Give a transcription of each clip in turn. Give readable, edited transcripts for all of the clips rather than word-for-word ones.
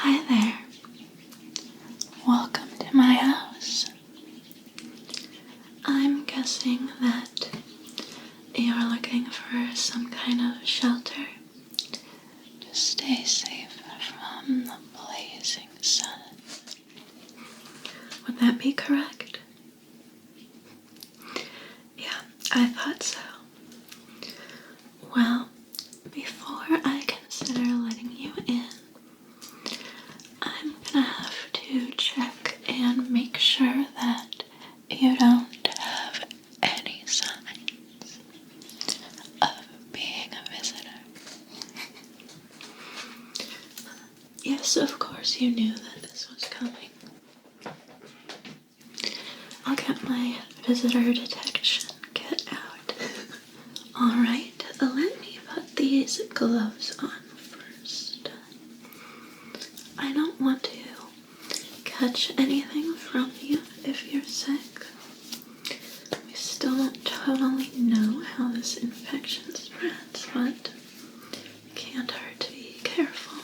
Hi there. Welcome to my house. I'm guessing that you're looking for some kind of shelter to stay safe from the blazing sun. Would that be correct? Yeah, I thought so. Well, before I consider letting you in, I'm gonna have to check and make sure that you don't have any signs of being a visitor. Yes, of course you knew that this was coming. I'll get my visitor detection kit out. Alright, let me put these gloves on first. I don't want to catch anything from you if you're sick. We still don't totally know how this infection spreads, but it can't hurt to be careful.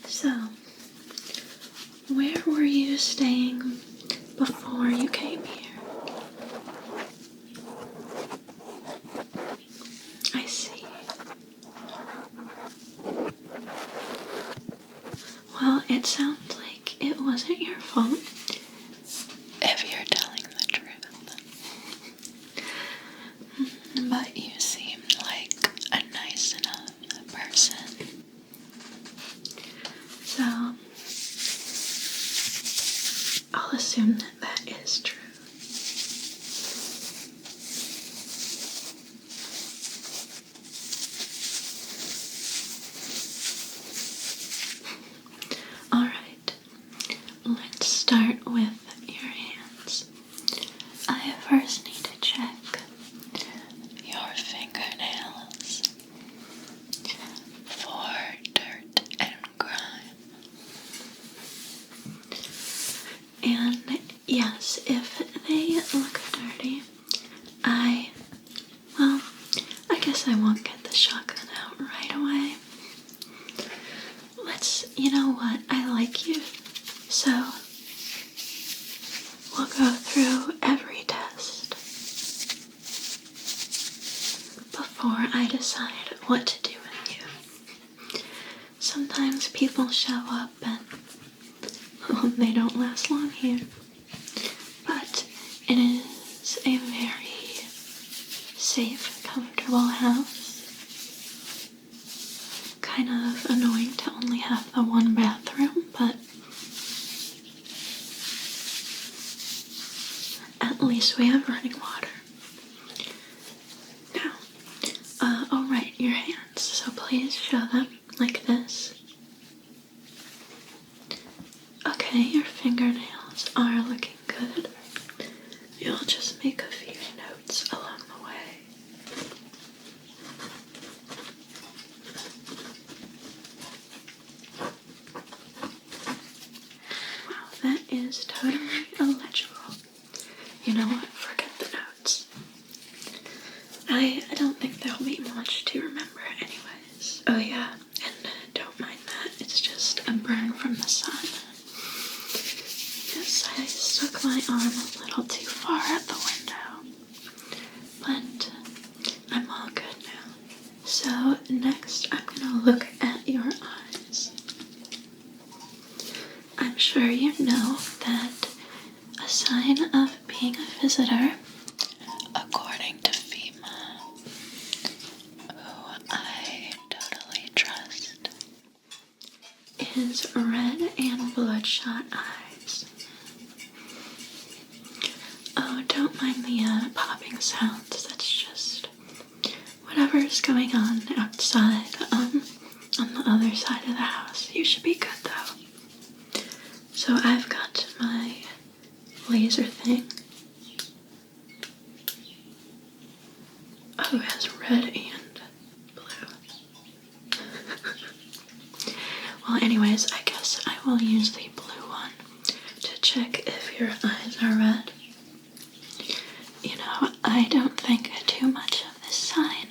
So, where were you staying before you came here? I see. Well, it sounds like it wasn't your fault, if you're telling the truth. But you seemed like a nice enough person. So, I'll assume that that is true. Alright, let's start with your hands. I first need to check your fingernails for dirt and grime. And yes, if they look dirty, I guess I won't get the shotgun out right away. You know what, I like you, so we'll go through every test before I decide what to do with you. Sometimes people show up and they don't last long here, but it is a very safe, comfortable house. Kind of annoying to only have the one bathroom, but at least we have running water. Now, alright, your hands, so please show them like this. Okay, your fingernails are looking good. You'll just make a few notes along the way. Wow, that is totally illegible. You know what? Forget the notes. I don't think there'll be much to remember anyways. Oh yeah, and don't mind that. It's just a burn from the sun. Yes, I stuck my arm a little too far at the window. But I'm all good now. So next I'm gonna look at your eyes. I'm sure you know that a sign of being a visitor, according to FEMA, who I totally trust, is red and bloodshot eyes. Oh, don't mind the popping sounds, that's just whatever's going on outside, on the other side of the house. You should be good though. So I've got my laser thing. Oh, it has red and blue. Well, anyways, I guess I will use the blue one to check if your eyes are red. You know, I don't think too much of this sign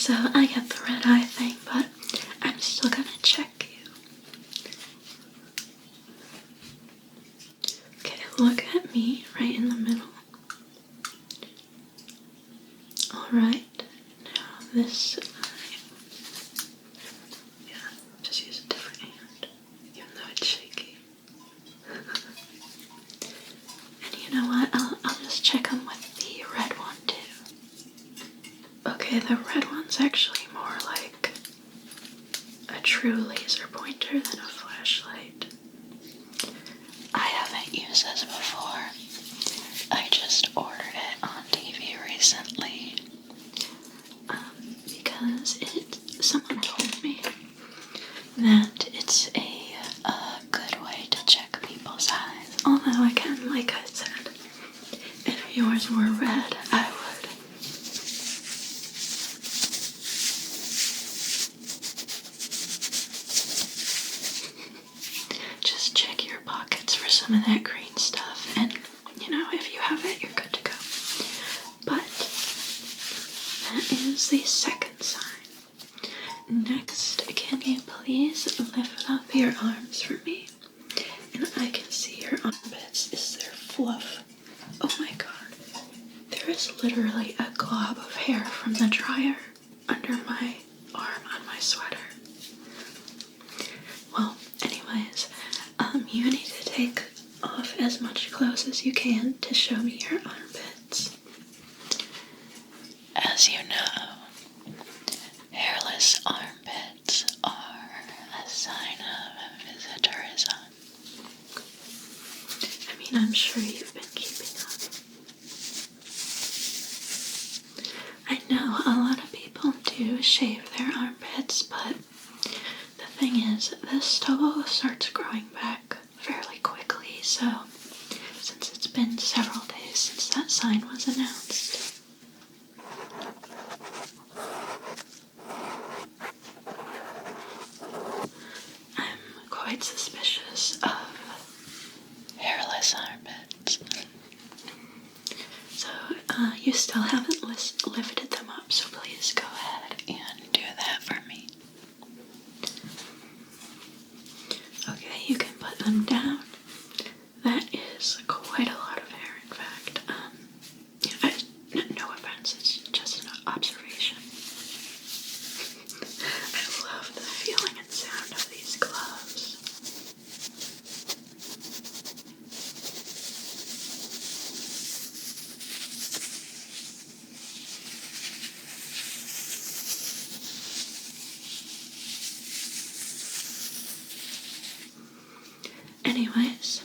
So I get the red eye thing, but I'm still gonna check you. Okay, look at me right in the middle. Alright, now this eye. Yeah, just use a different hand, even though it's shaky. And you know what? I'll just check them with the red one too. Okay, the red one's actually more like a true laser pointer than a flashlight. I haven't used this before. I just ordered it on TV recently. Because someone told me that it's a good way to check people's eyes. Although again, like I said, if yours were red, I would. Just check your pockets for some of that green stuff, and you know, if you have it, you're good to go. But that is the second sign. Next, can you please lift up your arms for me? And I can see your armpits. Is there fluff? Oh my god. There is literally a glob of hair from the dryer under my arm on my sweater. Well, anyways, you need to take off as much clothes as you can to show me your armpits. As you know, hairless armpits are a sign of visitorism. I mean, I'm sure you've been keeping up. I know a lot of people do shave their armpits, but the thing is, this stubble starts growing back fairly quickly, so since it's been several days since that sign was announced, I'm quite suspicious of hairless armpits. So, you still haven't lifted them up, so please go ahead and do that for me. Okay, you can put them down. That is quite a lot of hair, in fact. No offense, it's just an observation. I love the feeling and sound of these gloves. Anyways,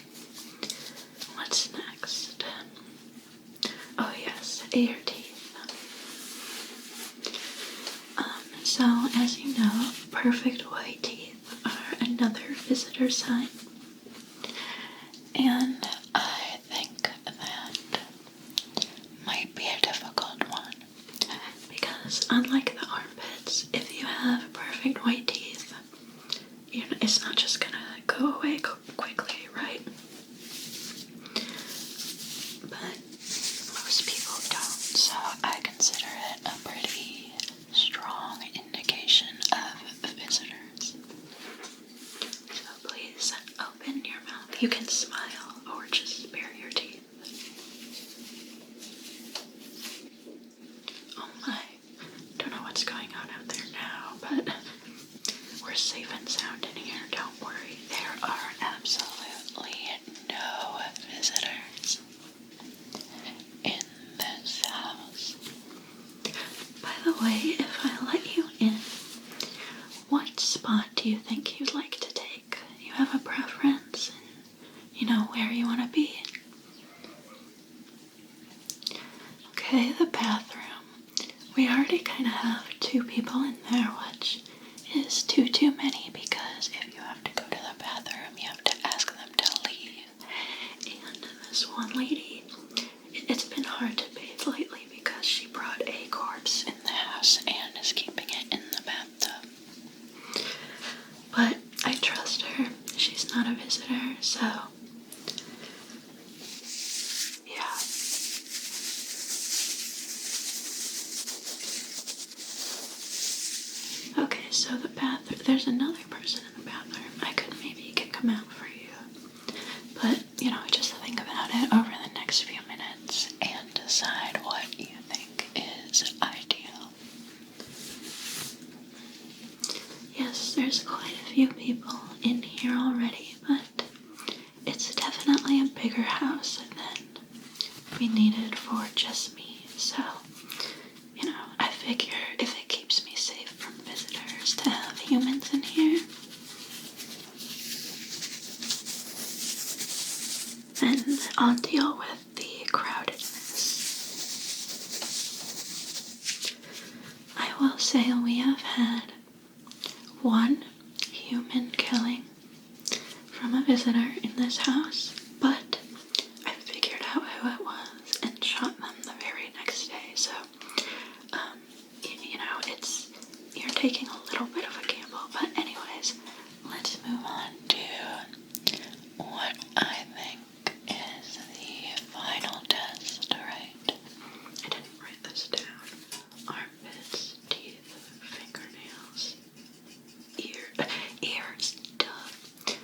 what's next? Oh yes, your teeth. So as you know, perfect white teeth are another visitor sign. And I think that might be a difficult one. Because unlike the armpits, if you have perfect white teeth, it's not just gonna go away quickly, right? But most people don't, so I consider it a pretty strong indication of visitors. So please open your mouth. You can smile or just bare your teeth. Oh my, don't know what's going on out there now, but we're safe and sound in here, don't worry. There are absolutely no visitors in this house. By the way, if I let you in, what spot do you think you'd like to take? You have a preference in, where you want to be? Okay, the bathroom. We already kind of have 2 people in there, which is too many, because if you have to go to the bathroom, you have to ask them to leave. And this one lady, it's been hard to bathe lately because she brought a corpse in the house and is keeping it in the bathtub. But I trust her. She's not a visitor, so yeah. Okay, so the bathroom, there's another person in the bathroom. I could maybe kick him out for you. But, just think about it over the next few minutes and decide what you think is ideal. Yes, there's quite a few people in here already, but it's definitely a bigger house than we needed for just me. So, I figure if it keeps me safe from visitors to have humans in here, then I'll deal with the crowdedness. I will say we have had one human killing from a visitor in this house, but I figured out who it was and shot them the very next day. So, you're taking a little bit of a gamble. But anyways, let's move on to what I think is the final test, right? I didn't write this down. Armpits, teeth, fingernails, ears, duh.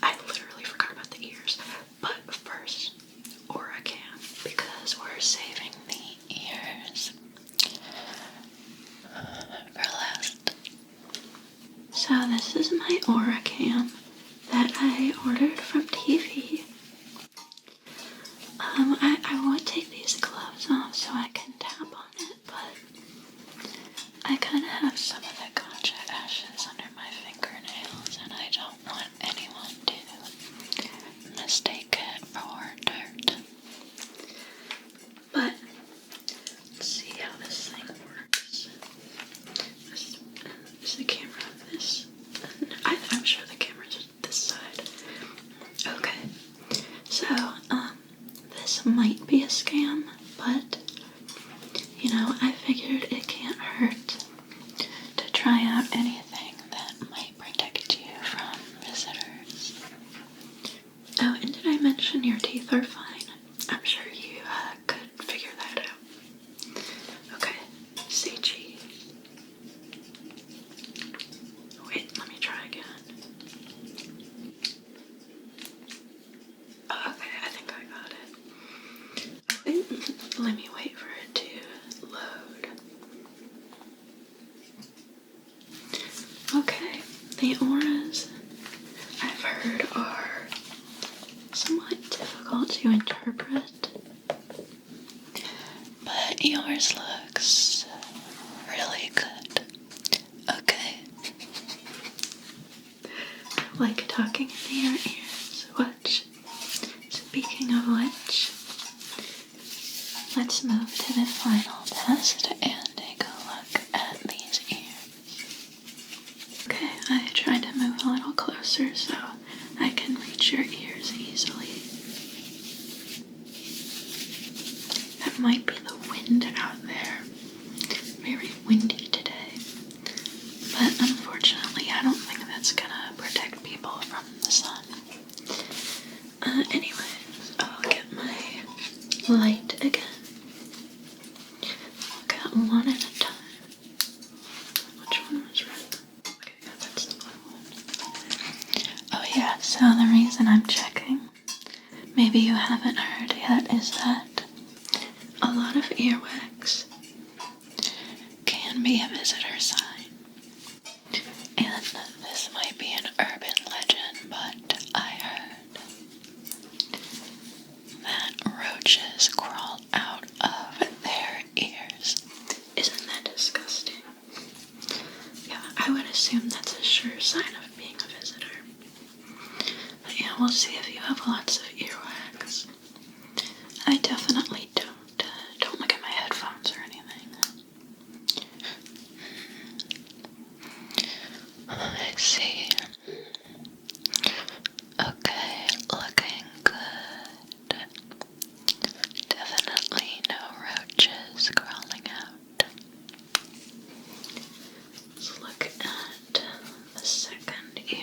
I literally forgot about the ears. But first, Oricam, because we're saving the ears for last. So this is my Oricam that I ordered from TV. I would take these gloves off so I can tap on it, but I kind of have some of the ganja ashes under my fingernails, and I don't want anyone to mistake it for dirt. But let's see how this thing works. Is the camera on this? I'm sure the camera's this side. Okay, so this might be a scam, but I figured it can't hurt to try out anything that might protect you from visitors. Oh, and did I mention your teeth are fine? I'm sure you could figure that out. Okay, CG. Wait, let me try again. Oh, okay, I think I got it. Let me wait for it to load. Okay, the auras I've heard are somewhat difficult to interpret, but yours looks really good. Okay. I like talking into your ears. Which, speaking of which, let's move to the final test and take a look at these ears. Okay, I tried to move a little closer so I can reach your ears easily. That might be the wind out there. Very windy today. But unfortunately, I don't think that's gonna protect people from the sun. Anyways, I'll get my light again. I'll get one at a time. Which one was red? Okay, yeah, that's the blue one. Oh yeah, so the reason I'm checking, maybe you haven't heard yet, is that a lot of earwax can be a visitor sign. And this might be an urban legend, but I heard that roaches crawl out of their ears. Isn't that disgusting? Yeah, I would assume that's a sure sign of being a visitor. But yeah, we'll see if you have lots of earwax. I definitely don't. Don't look at my headphones or anything. Let's see. Okay, looking good. Definitely no roaches crawling out. Let's look at the second ear.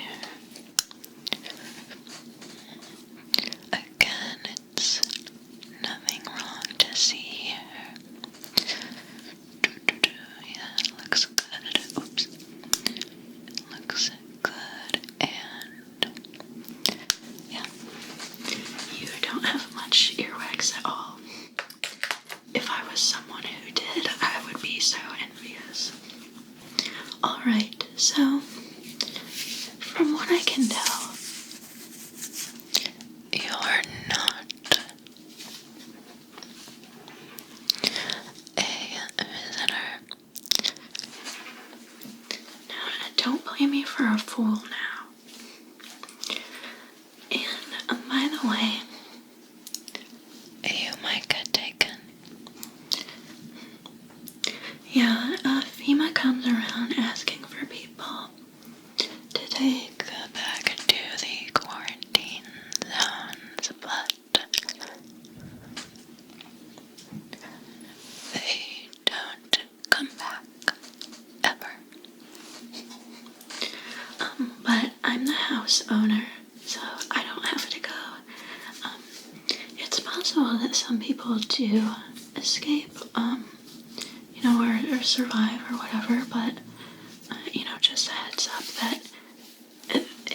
Alright, so from what I can tell, you're not a visitor. Now, don't blame me for a fool now. And by the way, you might get taken. Yeah, FEMA comes around asking for people to take back to the quarantine zones, but they don't come back, ever. But I'm the house owner, so I don't have to go. It's possible that some people do escape, or survive or whatever, but, just a heads up that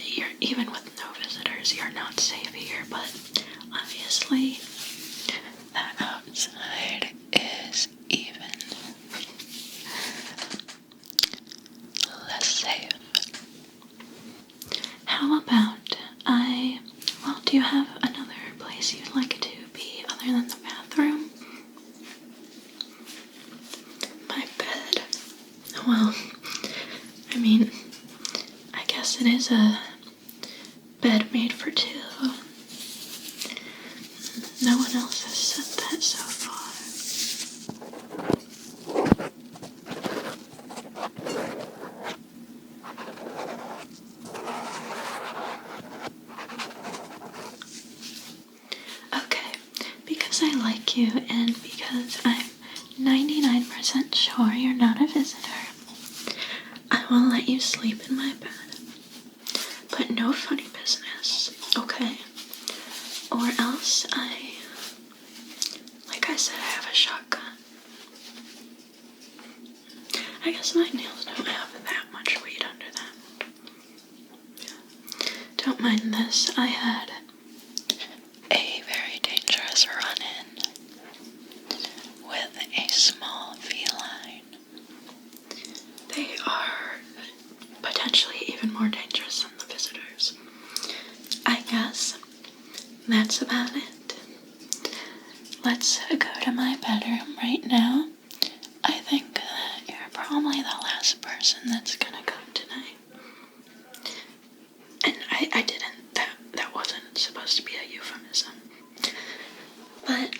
you're, even with no visitors, you're not safe here, but obviously that outside is even less safe. How about do you have another place you'd like to be other than the bathroom? My bed. Well, I guess it is a bed made for two. No one else has said that so far. Okay, because I like you and because I'm 99% sure you're not a visitor, I will let you sleep in my bed. But no funny business, okay? Or else like I said, I have a shotgun. I guess my nails don't have that much weight under them. Don't mind this, I had a very dangerous run-in with a small feline. They are potentially even more dangerous than the visitors. I guess that's about it. Let's go to my bedroom right now. I think that you're probably the last person that's gonna come tonight. And I didn't, that wasn't supposed to be a euphemism. But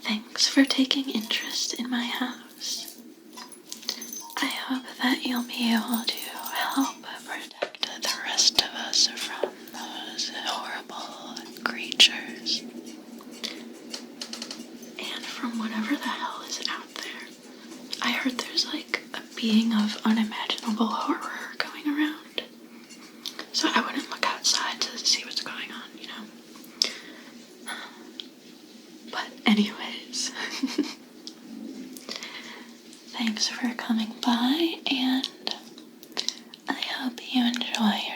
thanks for taking interest in my house. I hope that you'll be able to help protect the rest of us from those horrible creatures. And from whatever the hell is out there. I heard there's like a being of unimaginable horror going around. So I wouldn't look outside to see what's going on, But anyways, thanks for coming by, and I hope you enjoy